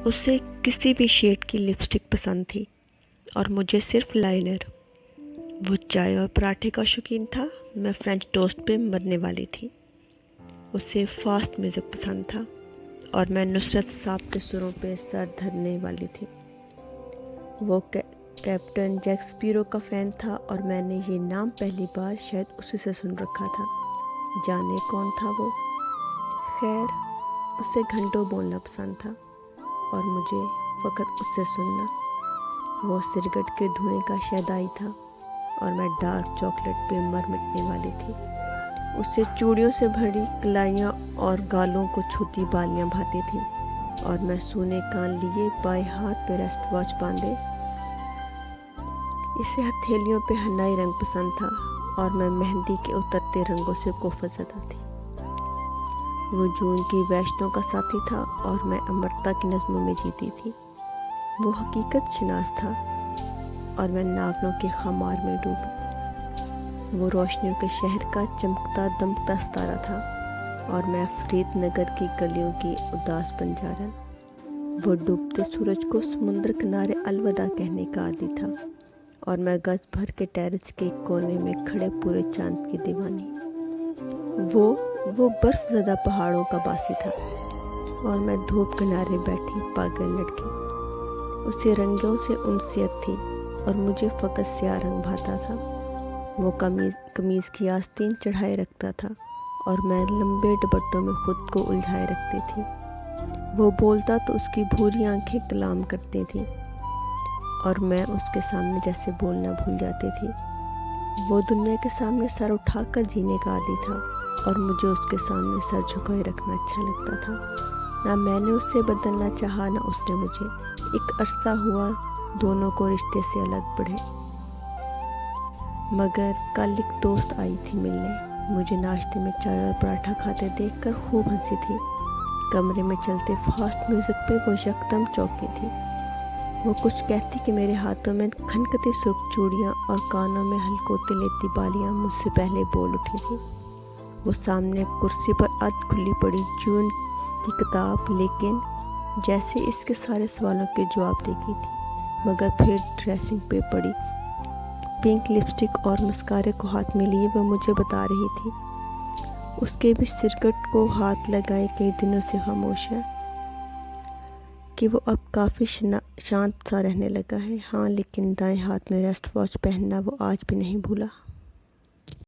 اسے کسی بھی شیڈ کی لپسٹک پسند تھی اور مجھے صرف لائنر۔ وہ چائے اور پراٹھے کا شوقین تھا، میں فرینچ ٹوسٹ پہ مرنے والی تھی۔ اسے فاسٹ میوزک پسند تھا اور میں نصرت صاحب کے سروں پہ سر دھرنے والی تھی۔ وہ کیپٹن جیک سپیرو کا فین تھا اور میں نے یہ نام پہلی بار شاید اسی سے سن رکھا تھا۔ جانے کون تھا وہ؟ خیر، اسے گھنٹوں بولنا پسند تھا اور مجھے فقط اس سے سننا۔ وہ سگریٹ کے دھوئیں کا شیدائی تھا اور میں ڈارک چاکلیٹ پہ مر مٹنے والی تھی۔ اسے چوڑیوں سے بھری کلائیاں اور گالوں کو چھوتی بالیاں بھاتی تھیں اور میں سونے کان لیے بائیں ہاتھ پہ ریسٹ واچ باندھے۔ اسے ہتھیلیوں پہ حنائی رنگ پسند تھا اور میں مہندی کے اترتے رنگوں سے کوفت زدہ تھی۔ وہ جون کی ویشنو کا ساتھی تھا اور میں امرتا کی نظموں میں جیتی تھی۔ وہ حقیقت شناس تھا اور میں ناولوں کے خمار میں ڈوبی۔ وہ روشنیوں کے شہر کا چمکتا دمکتا ستارہ تھا اور میں فرید نگر کی گلیوں کی اداس بنجارن۔ وہ ڈوبتے سورج کو سمندر کنارے الوداع کہنے کا عادی تھا اور میں گز بھر کے ٹیرس کے ایک کونے میں کھڑے پورے چاند کی دیوانی۔ وہ برف زدہ پہاڑوں کا باسی تھا اور میں دھوپ کنارے بیٹھی پاگل لڑکی۔ اسے رنگوں سے انسیت تھی اور مجھے فقط سیاہ رنگ بھاتا تھا۔ وہ قمیض کی آستین چڑھائے رکھتا تھا اور میں لمبے دوپٹوں میں خود کو الجھائے رکھتی تھی۔ وہ بولتا تو اس کی بھوری آنکھیں کلام کرتی تھیں اور میں اس کے سامنے جیسے بولنا بھول جاتی تھی۔ وہ دنیا کے سامنے سر اٹھا کر جینے کا عادی تھا اور مجھے اس کے سامنے سر جھکائے رکھنا اچھا لگتا تھا۔ نہ میں نے اس سے بدلنا چاہا نہ اس نے مجھے۔ ایک عرصہ ہوا دونوں کو رشتے سے الگ بڑھے، مگر کل ایک دوست آئی تھی ملنے۔ مجھے ناشتے میں چائے اور پراٹھا کھاتے دیکھ کر خوب ہنسی تھی۔ کمرے میں چلتے فاسٹ میوزک پہ وہ یکدم چونکی تھی۔ وہ کچھ کہتی کہ میرے ہاتھوں میں کھنکتی سرخ چوڑیاں اور کانوں میں ہلکوتے لیتی بالیاں مجھ سے پہلے بول اٹھی تھی۔ وہ سامنے کرسی پر ادھ کھلی پڑی جون کی کتاب، لیکن جیسے اس کے سارے سوالوں کے جواب دیتی تھی، مگر پھر ڈریسنگ پہ پڑی پنک لپسٹک اور مسکارے کو ہاتھ میں لیے وہ مجھے بتا رہی تھی اس کے بھی سگریٹ کو ہاتھ لگائے کئی دنوں سے خاموش ہے، کہ وہ اب کافی شانت سا رہنے لگا ہے۔ ہاں، لیکن دائیں ہاتھ میں ریسٹ واچ پہننا وہ آج بھی نہیں بھولا۔